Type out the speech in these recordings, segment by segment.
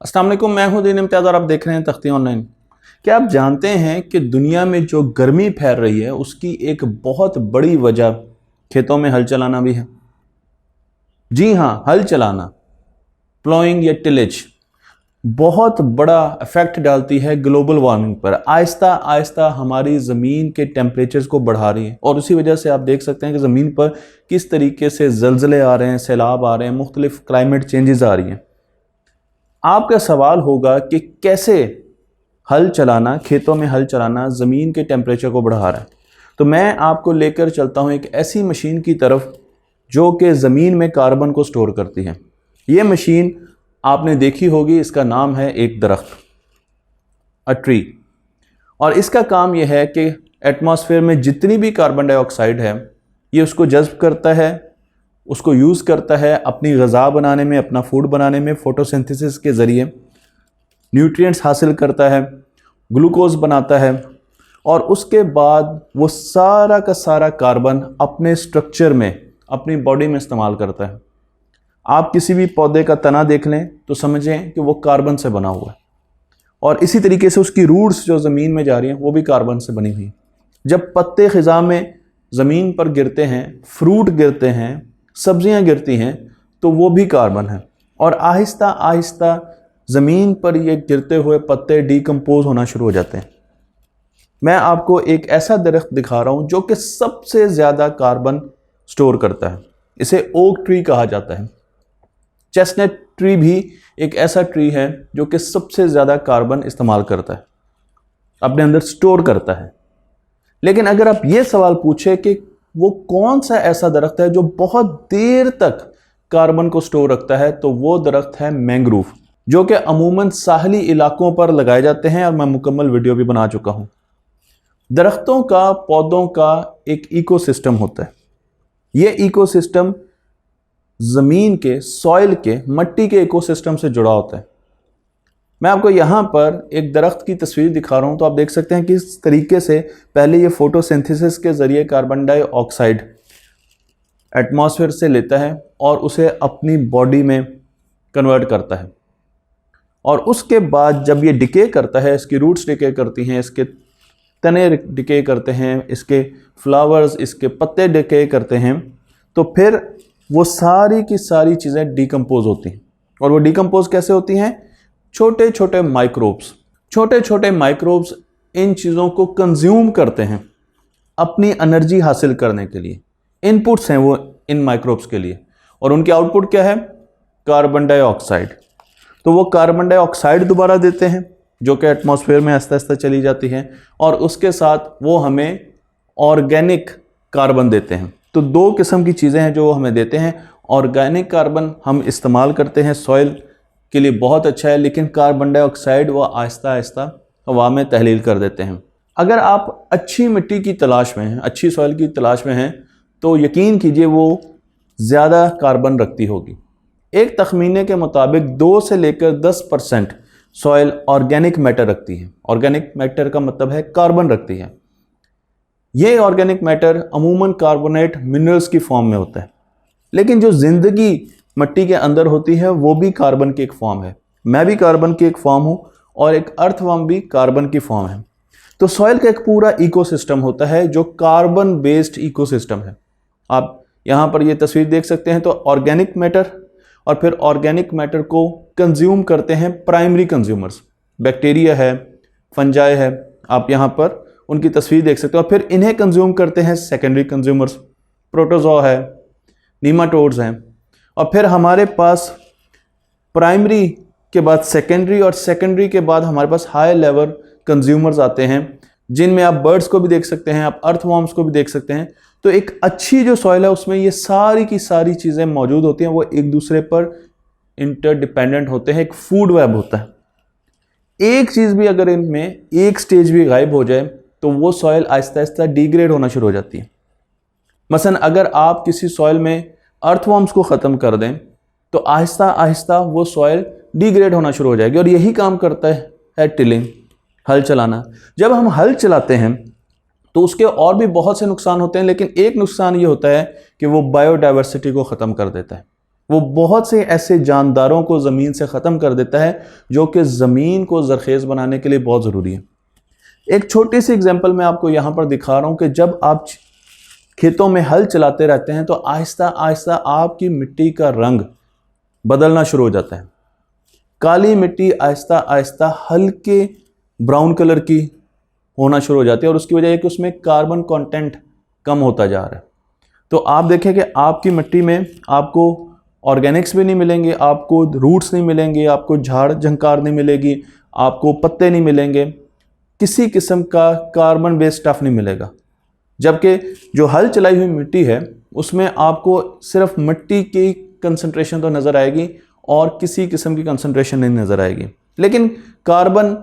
अस्सलाम वालेकुम, मैं हूं दीन इम्तियाज़ और आप देख रहे हैं तख्ती ऑनलाइन। क्या आप जानते हैं कि दुनिया में जो गर्मी फैल रही है उसकी एक बहुत बड़ी वजह खेतों में हल चलाना भी है। जी हाँ, हल चलाना, प्लोइंग या टिलेज बहुत बड़ा इफेक्ट डालती है ग्लोबल वार्मिंग पर। आहिस्ता आहिस्ता हमारी ज़मीन के टेम्परेचर्स को बढ़ा रही है और उसी वजह से आप देख सकते हैं कि ज़मीन पर किस तरीके से ज़लज़ले आ रहे हैं, सैलाब आ रहे हैं, मुख्तलिफ क्लाइमेट चेंजेस आ रही हैं। आपका सवाल होगा कि कैसे हल चलाना, खेतों में हल चलाना ज़मीन के टेम्परेचर को बढ़ा रहा है। तो मैं आपको लेकर चलता हूं एक ऐसी मशीन की तरफ जो कि ज़मीन में कार्बन को स्टोर करती है। ये मशीन आपने देखी होगी, इसका नाम है एक दरख्त, अ ट्री। और इसका काम यह है कि एटमॉस्फेयर में जितनी भी कार्बन डाइऑक्साइड है ये उसको जज़्ब करता है, उसको यूज़ करता है अपनी ग़िज़ा बनाने में, अपना फूड बनाने में, फोटोसिंथेसिस के ज़रिए न्यूट्रिएंट्स हासिल करता है, ग्लूकोज बनाता है और उसके बाद वो सारा का सारा कार्बन अपने स्ट्रक्चर में, अपनी बॉडी में इस्तेमाल करता है। आप किसी भी पौधे का तना देख लें तो समझें कि वो कार्बन से बना हुआ है और इसी तरीके से उसकी रूट्स जो ज़मीन में जा रही हैं वो भी कार्बन से बनी हुई हैं। जब पत्ते ख़िज़ा में ज़मीन पर गिरते हैं, फ्रूट गिरते हैं, सब्जियां गिरती हैं, तो वो भी कार्बन है और आहिस्ता आहिस्ता ज़मीन पर ये गिरते हुए पत्ते डीकम्पोज होना शुरू हो जाते हैं। मैं आपको एक ऐसा दरख्त दिखा रहा हूं जो कि सबसे ज़्यादा कार्बन स्टोर करता है। इसे ओक ट्री कहा जाता है। चेस्टनट ट्री भी एक ऐसा ट्री है जो कि सबसे ज़्यादा कार्बन इस्तेमाल करता है, अपने अंदर स्टोर करता है। लेकिन अगर आप ये सवाल पूछे कि वो कौन सा ऐसा दरख्त है जो बहुत देर तक कार्बन को स्टोर रखता है, तो वो दरख्त है मैंग्रोव, जो कि अमूमन साहली इलाकों पर लगाए जाते हैं और मैं मुकम्मल वीडियो भी बना चुका हूं। दरख्तों का, पौधों का एक इकोसिस्टम होता है। ये इकोसिस्टम ज़मीन के, सॉइल के, मट्टी के इकोसिस्टम से जुड़ा होता है। मैं आपको यहाँ पर एक दरख्त की तस्वीर दिखा रहा हूँ तो आप देख सकते हैं कि इस तरीके से पहले ये फोटोसिंथेसिस के ज़रिए कार्बन डाइऑक्साइड एटमॉस्फेयर से लेता है और उसे अपनी बॉडी में कन्वर्ट करता है और उसके बाद जब ये डिके करता है, इसकी रूट्स डिके करती हैं, इसके तने डिके करते हैं, इसके फ्लावर्स, इसके पत्ते डिके करते हैं, तो फिर वो सारी की सारी चीज़ें डिकम्पोज होती हैं। और वो डिकम्पोज कैसे होती हैं? छोटे छोटे माइक्रोब्स, छोटे छोटे माइक्रोब्स इन चीज़ों को कंज्यूम करते हैं अपनी एनर्जी हासिल करने के लिए। इनपुट्स हैं वो इन माइक्रोब्स के लिए और उनके आउटपुट क्या है? Carbon dioxide. तो वो कार्बन डाइऑक्साइड दोबारा देते हैं जो कि एटमॉस्फेयर में आहिस्ता आहिस्ता चली जाती है और उसके साथ वो हमें ऑर्गेनिक कार्बन देते हैं। तो दो किस्म की चीज़ें हैं जो वो हमें देते हैं। ऑर्गेनिक कार्बन हम इस्तेमाल करते हैं, सॉइल के लिए बहुत अच्छा है, लेकिन कार्बन डाइऑक्साइड वो आहिस्ता आहिस्ता हवा में तहलील कर देते हैं। अगर आप अच्छी मिट्टी की तलाश में हैं, अच्छी सॉइल की तलाश में हैं, तो यकीन कीजिए वो ज़्यादा कार्बन रखती होगी। एक तखमीने के मुताबिक 2 से लेकर 10% सॉइल ऑर्गेनिक मैटर रखती है। ऑर्गेनिक मैटर का मतलब है कार्बन रखती है। ये ऑर्गेनिक मैटर अमूमन कार्बोनेट मिनरल्स की फॉर्म में होता है, लेकिन जो ज़िंदगी मिट्टी के अंदर होती है वो भी कार्बन की एक फॉर्म है। मैं भी कार्बन की एक फॉर्म हूँ और एक अर्थवर्म भी कार्बन की फॉर्म है। तो सॉइल का एक पूरा इकोसिस्टम होता है जो कार्बन बेस्ड इकोसिस्टम है। आप यहाँ पर ये तस्वीर देख सकते हैं। तो ऑर्गेनिक मैटर और फिर ऑर्गेनिक मैटर को कंज्यूम करते हैं प्राइमरी कंज्यूमर्स, बैक्टीरिया है, फंजाई है, आप यहाँ पर उनकी तस्वीर देख सकते हो। और फिर इन्हें कंज्यूम करते हैं सेकेंडरी कंज्यूमर्स, प्रोटोजोआ है, नीमाटोड्स हैं। और फिर हमारे पास प्राइमरी के बाद सेकेंडरी और सेकेंडरी के बाद हमारे पास हाई लेवल कंज्यूमर्स आते हैं, जिनमें आप बर्ड्स को भी देख सकते हैं, आप अर्थवॉर्म्स को भी देख सकते हैं। तो एक अच्छी जो सॉइल है उसमें ये सारी की सारी चीज़ें मौजूद होती हैं, वो एक दूसरे पर इंटरडिपेंडेंट होते हैं, एक फूड वेब होता है। एक चीज़ भी अगर इनमें एक स्टेज भी गायब हो जाए तो वो सॉइल आहिस्ता आहिस्ता डिग्रेड होना शुरू हो जाती है। मसलन अगर आप किसी सॉइल में अर्थवॉर्म्स को ख़त्म कर दें तो आहिस्ता आहिस्ता वो सॉइल डिग्रेड होना शुरू हो जाएगी। और यही काम करता है टिलिंग, हल चलाना। जब हम हल चलाते हैं तो उसके और भी बहुत से नुकसान होते हैं, लेकिन एक नुकसान ये होता है कि वो बायोडाइवर्सिटी को ख़त्म कर देता है। वो बहुत से ऐसे जानदारों को ज़मीन से ख़त्म कर देता है जो कि ज़मीन को ज़रखेज़ बनाने के लिए बहुत ज़रूरी है। एक छोटी सी एग्जांपल मैं आपको यहाँ पर दिखा रहा हूँ कि जब आप खेतों में हल चलाते रहते हैं तो आहिस्ता आहिस्ता आपकी मिट्टी का रंग बदलना शुरू हो जाता है। काली मिट्टी आहिस्ता आहिस्ता हल्के ब्राउन कलर की होना शुरू हो जाती है और उसकी वजह है कि उसमें कार्बन कंटेंट कम होता जा रहा है। तो आप देखें कि आपकी मिट्टी में आपको ऑर्गेनिक्स भी नहीं मिलेंगे, आपको रूट्स नहीं मिलेंगे, आपको झाड़ झंकार नहीं मिलेगी, आपको पत्ते नहीं मिलेंगे, किसी किस्म का कार्बन बेस्ड स्टफ नहीं मिलेगा। जबकि जो हल चलाई हुई मिट्टी है उसमें आपको सिर्फ मिट्टी की कंसंट्रेशन तो नज़र आएगी और किसी किस्म की कंसंट्रेशन नहीं नज़र आएगी। लेकिन कार्बन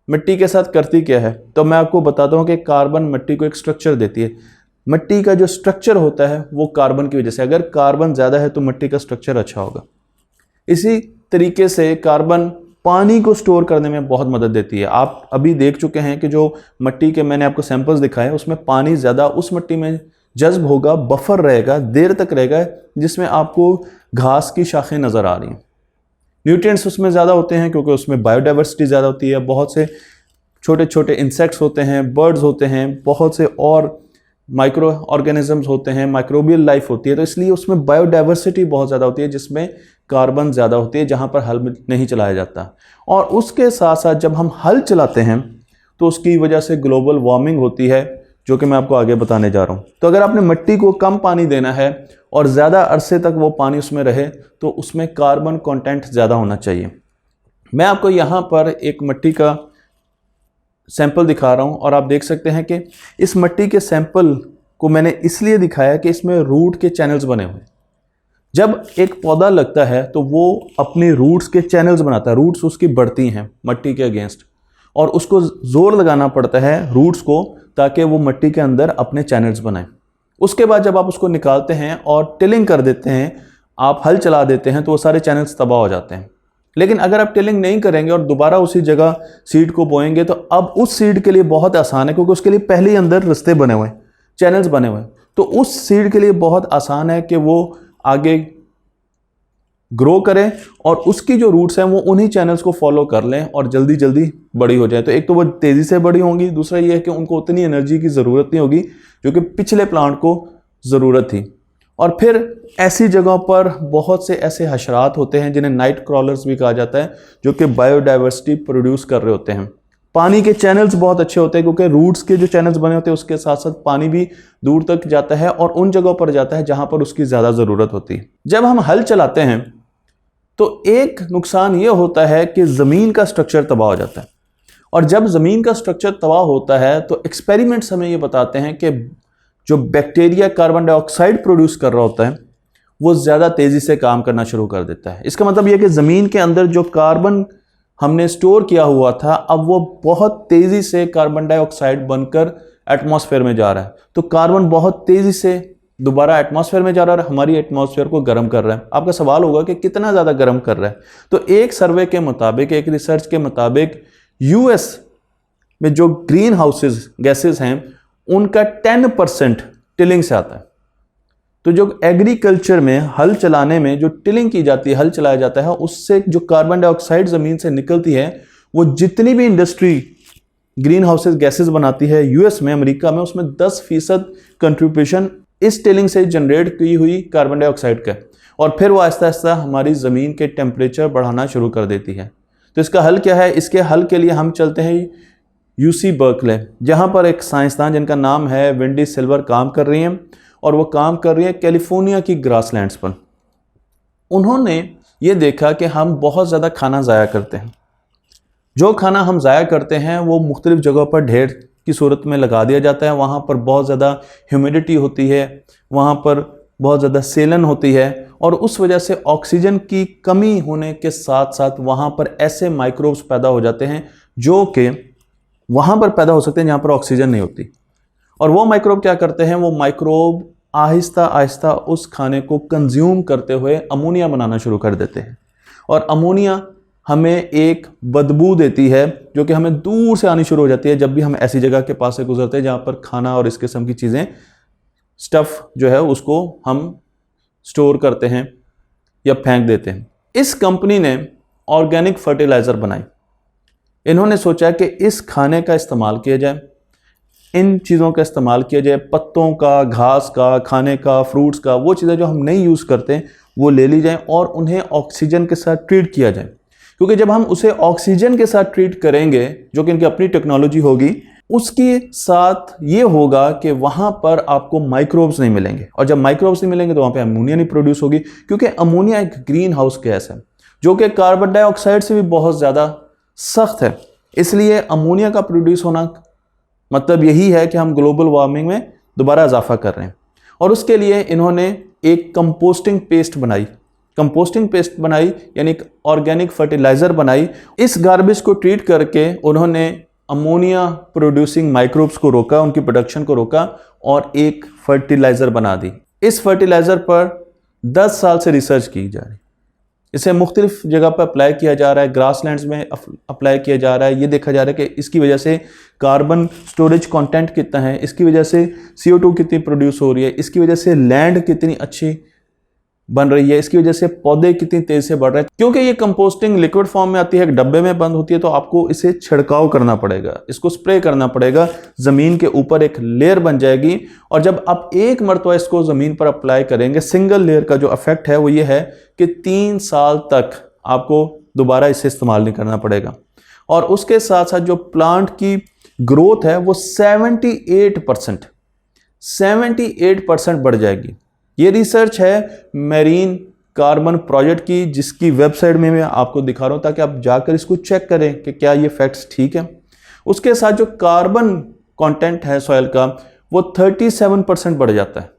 मिट्टी के साथ करती क्या है, तो मैं आपको बताता हूँ कि कार्बन मिट्टी को एक स्ट्रक्चर देती है। मिट्टी का जो स्ट्रक्चर होता है वो कार्बन की वजह से, अगर कार्बन ज़्यादा है तो मिट्टी का स्ट्रक्चर अच्छा होगा। इसी तरीके से कार्बन पानी को स्टोर करने में बहुत मदद देती है। आप अभी देख चुके हैं कि जो मिट्टी के मैंने आपको सैंपल्स दिखाए उसमें पानी ज़्यादा उस मिट्टी में जज्ब होगा, बफर रहेगा, देर तक रहेगा, जिसमें आपको घास की शाखें नज़र आ रही हैं। न्यूट्रिएंट्स उसमें ज़्यादा होते हैं क्योंकि उसमें बायोडाइवर्सिटी ज़्यादा होती है, बहुत से छोटे छोटे इंसेक्ट्स होते हैं, बर्ड्स होते हैं, बहुत से और माइक्रो ऑर्गेनिजम्स होते हैं, माइक्रोबियल लाइफ होती है, तो इसलिए उसमें बायोडाइवर्सिटी बहुत ज़्यादा होती है जिसमें कार्बन ज़्यादा होती है, जहाँ पर हल नहीं चलाया जाता। और उसके साथ साथ जब हम हल चलाते हैं तो उसकी वजह से ग्लोबल वार्मिंग होती है, जो कि मैं आपको आगे बताने जा रहा हूँ। तो अगर आपने मिट्टी को कम पानी देना है और ज़्यादा अरसे तक वो पानी उसमें रहे तो उसमें कार्बन कंटेंट ज़्यादा होना चाहिए। मैं आपको यहाँ पर एक मिट्टी का सैंपल दिखा रहा हूँ और आप देख सकते हैं कि इस मिट्टी के सैंपल को मैंने इसलिए दिखाया कि इसमें रूट के चैनल्स बने हुए हैं। जब एक पौधा लगता है तो वो अपने रूट्स के चैनल्स बनाता है, रूट्स उसकी बढ़ती हैं मिट्टी के अगेंस्ट और उसको जोर लगाना पड़ता है रूट्स को, ताकि वो मिट्टी के अंदर अपने चैनल्स बनाए। उसके बाद जब आप उसको निकालते हैं और टिलिंग कर देते हैं, आप हल चला देते हैं, तो वो सारे चैनल्स तबाह हो जाते हैं। लेकिन अगर आप टिलिंग नहीं करेंगे और दोबारा उसी जगह सीड को बोएंगे तो अब उस सीड के लिए बहुत आसान है, क्योंकि उसके लिए पहले ही अंदर रास्ते बने हुए हैं, चैनल्स बने हुए हैं। तो उस सीड के लिए बहुत आसान है कि वो आगे ग्रो करें और उसकी जो रूट्स हैं वो उन्हीं चैनल्स को फॉलो कर लें और जल्दी जल्दी बड़ी हो जाए। तो एक तो वो तेज़ी से बड़ी होंगी, दूसरा ये है कि उनको उतनी एनर्जी की ज़रूरत नहीं होगी जो कि पिछले प्लांट को ज़रूरत थी। और फिर ऐसी जगहों पर बहुत से ऐसे हशरात होते हैं जिन्हें नाइट क्रॉलर्स भी कहा जाता है, जो कि बायोडाइवर्सिटी प्रोड्यूस कर रहे होते हैं। पानी के चैनल्स बहुत अच्छे होते हैं क्योंकि रूट्स के जो चैनल्स बने होते हैं उसके साथ साथ पानी भी दूर तक जाता है और उन जगहों पर जाता है जहां पर उसकी ज़्यादा ज़रूरत होती है। जब हम हल चलाते हैं तो एक नुकसान ये होता है कि ज़मीन का स्ट्रक्चर तबाह हो जाता है, और जब ज़मीन का स्ट्रक्चर तबाह होता है तो एक्सपेरिमेंट्स हमें ये बताते हैं कि जो बैक्टीरिया कार्बन डाइऑक्साइड प्रोड्यूस कर रहा होता है वो ज़्यादा तेज़ी से काम करना शुरू कर देता है। इसका मतलब यह कि ज़मीन के अंदर जो कार्बन हमने स्टोर किया हुआ था अब वो बहुत तेज़ी से कार्बन डाइऑक्साइड बनकर एटमॉस्फेयर में जा रहा है। तो कार्बन बहुत तेज़ी से दोबारा एटमॉस्फेयर में जा रहा है और हमारी एटमॉस्फेयर को गर्म कर रहा है। आपका सवाल होगा कि कितना ज़्यादा गर्म कर रहा है। तो एक सर्वे के मुताबिक, एक रिसर्च के मुताबिक, यूएस में जो ग्रीन हाउसेज गैसेज हैं उनका 10% टिलिंग से आता है। तो जो एग्रीकल्चर में हल चलाने में जो टिलिंग की जाती है, हल चलाया जाता है, उससे जो कार्बन डाइऑक्साइड ज़मीन से निकलती है वो जितनी भी इंडस्ट्री ग्रीन हाउसेज गैसेज बनाती है यूएस में, अमेरिका में, उसमें 10% कंट्रीब्यूशन इस टिलिंग से जनरेट की हुई कार्बन डाइऑक्साइड का, और फिर वो आहिस्ता आहिस्ता हमारी ज़मीन के टेम्परेचर बढ़ाना शुरू कर देती है। तो इसका हल क्या है? इसके हल के लिए हम चलते हैं यूसी बर्कले, जहाँ पर एक साइंसदान जिनका नाम है वेंडी सिल्वर काम कर रही हैं, और वो काम कर रही है कैलिफोर्निया की ग्रासलैंड्स पर। उन्होंने ये देखा कि हम बहुत ज़्यादा खाना ज़ाया करते हैं। जो खाना हम ज़ाया करते हैं वो मुख्तलिफ जगहों पर ढेर की सूरत में लगा दिया जाता है। वहाँ पर बहुत ज़्यादा ह्यूमिडिटी होती है, वहाँ पर बहुत ज़्यादा सेलन होती है, और उस वजह से ऑक्सीजन की कमी होने के साथ साथ वहाँ पर ऐसे माइक्रोब्स पैदा हो जाते हैं जो कि वहाँ पर पैदा हो सकते हैं जहाँ पर ऑक्सीजन नहीं होती। और वो माइक्रोब क्या करते हैं? वो माइक्रोब आहिस्ता आहिस्ता उस खाने को कंज्यूम करते हुए अमोनिया बनाना शुरू कर देते हैं, और अमोनिया हमें एक बदबू देती है जो कि हमें दूर से आनी शुरू हो जाती है जब भी हम ऐसी जगह के पास से गुजरते हैं जहाँ पर खाना और इस किस्म की चीज़ें, स्टफ़ जो है उसको हम स्टोर करते हैं या फेंक देते हैं। इस कंपनी ने ऑर्गेनिक फर्टिलाइज़र बनाई। इन्होंने सोचा कि इस खाने का इस्तेमाल किया जाए, इन चीज़ों का इस्तेमाल किया जाए, पत्तों का, घास का, खाने का, फ्रूट्स का, वो चीज़ें जो हम नहीं यूज़ करते वो ले ली जाएं और उन्हें ऑक्सीजन के साथ ट्रीट किया जाए। क्योंकि जब हम उसे ऑक्सीजन के साथ ट्रीट करेंगे, जो कि इनकी अपनी टेक्नोलॉजी होगी, उसके साथ ये होगा कि वहाँ पर आपको माइक्रोब्स नहीं मिलेंगे, और जब माइक्रोब्स नहीं मिलेंगे तो वहाँ पे अमोनिया नहीं प्रोड्यूस होगी, क्योंकि अमोनिया एक ग्रीन हाउस गैस है जो कि कार्बन डाइऑक्साइड से भी बहुत ज़्यादा सख्त है। इसलिए अमोनिया का प्रोड्यूस होना मतलब यही है कि हम ग्लोबल वार्मिंग में दोबारा इजाफा कर रहे हैं। और उसके लिए इन्होंने एक कंपोस्टिंग पेस्ट बनाई। कंपोस्टिंग पेस्ट बनाई यानी एक ऑर्गेनिक फर्टिलाइज़र बनाई। इस गार्बेज को ट्रीट करके उन्होंने अमोनिया प्रोड्यूसिंग माइक्रोब्स को रोका, उनकी प्रोडक्शन को रोका और एक फर्टिलाइज़र बना दी। इस फर्टिलाइज़र पर 10 साल से रिसर्च की जा रही है। इसे मुख्तलिफ जगह पर अप्लाई किया जा रहा है, ग्रासलैंड्स में अप्लाई किया जा रहा है। ये देखा जा रहा है कि इसकी वजह से कार्बन स्टोरेज कंटेंट कितना है, इसकी वजह से CO2 कितनी प्रोड्यूस हो रही है, इसकी वजह से लैंड कितनी अच्छी बन रही है, इसकी वजह से पौधे कितनी तेज़ से बढ़ रहे हैं। क्योंकि ये कंपोस्टिंग लिक्विड फॉर्म में आती है, एक डब्बे में बंद होती है, तो आपको इसे छिड़काव करना पड़ेगा, इसको स्प्रे करना पड़ेगा। ज़मीन के ऊपर एक लेयर बन जाएगी और जब आप एक मरतबा इसको ज़मीन पर अप्लाई करेंगे, सिंगल लेयर का जो इफेक्ट है वो ये है कि 3 साल तक आपको दोबारा इसे इस्तेमाल नहीं करना पड़ेगा। और उसके साथ साथ जो प्लांट की ग्रोथ है वो 78% बढ़ जाएगी। ये रिसर्च है मेरीन कार्बन प्रोजेक्ट की, जिसकी वेबसाइट में मैं आपको दिखा रहा हूँ ताकि आप जाकर इसको चेक करें कि क्या ये फैक्ट्स ठीक है। उसके साथ जो कार्बन कंटेंट है सॉइल का वो 37% बढ़ जाता है।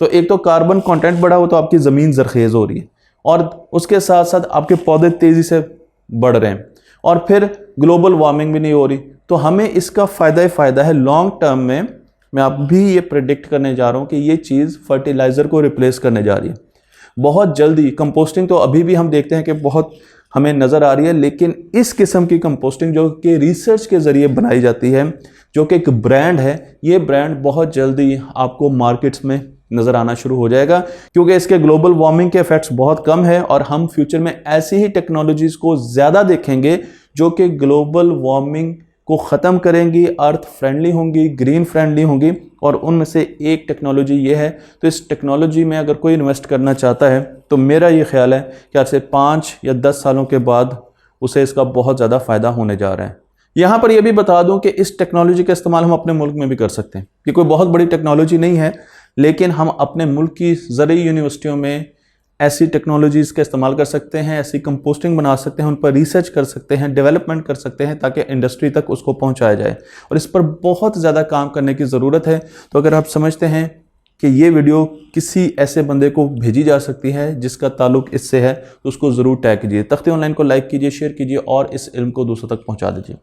तो एक तो कार्बन कंटेंट बढ़ा हो तो आपकी ज़मीन ज़रखेज़ हो रही है और उसके साथ साथ आपके पौधे तेज़ी से बढ़ रहे हैं और फिर ग्लोबल वार्मिंग भी नहीं हो रही। तो हमें इसका फ़ायदा ही फ़ायदा है। लॉन्ग टर्म में मैं अभी ये प्रेडिक्ट करने जा रहा हूँ कि ये चीज़ फर्टिलाइज़र को रिप्लेस करने जा रही है बहुत जल्दी। कंपोस्टिंग तो अभी भी हम देखते हैं कि बहुत हमें नज़र आ रही है, लेकिन इस किस्म की कंपोस्टिंग जो कि रिसर्च के ज़रिए बनाई जाती है, जो कि एक ब्रांड है, ये ब्रांड बहुत जल्दी आपको मार्केट्स में नज़र आना शुरू हो जाएगा, क्योंकि इसके ग्लोबल वार्मिंग के इफेक्ट्स बहुत कम है और हम फ्यूचर में ऐसी ही टेक्नोलॉजीज़ को ज़्यादा देखेंगे जो कि ग्लोबल वार्मिंग को ख़त्म करेंगी, अर्थ फ्रेंडली होंगी, ग्रीन फ्रेंडली होंगी। और उनमें से एक टेक्नोलॉजी ये है। तो इस टेक्नोलॉजी में अगर कोई इन्वेस्ट करना चाहता है तो मेरा ये ख्याल है कि आज से 5 या 10 सालों के बाद उसे इसका बहुत ज़्यादा फ़ायदा होने जा रहा है। यहाँ पर यह भी बता दूं कि इस टेक्नोलॉजी का इस्तेमाल हम अपने मुल्क में भी कर सकते हैं। ये कोई बहुत बड़ी टेक्नोलॉजी नहीं है, लेकिन हम अपने मुल्क की ज़रूरी यूनिवर्सिटियों में ऐसी टेक्नोलॉजीज़ का इस्तेमाल कर सकते हैं, ऐसी कंपोस्टिंग बना सकते हैं, उन पर रिसर्च कर सकते हैं, डेवलपमेंट कर सकते हैं ताकि इंडस्ट्री तक उसको पहुंचाया जाए। और इस पर बहुत ज़्यादा काम करने की ज़रूरत है। तो अगर आप समझते हैं कि ये वीडियो किसी ऐसे बंदे को भेजी जा सकती है जिसका ताल्लुक इससे है, तो उसको ज़रूर टैग कीजिए। तख्ती ऑनलाइन को लाइक कीजिए, शेयर कीजिए और इस इल्म को दूसरों तक पहुँचा दीजिए।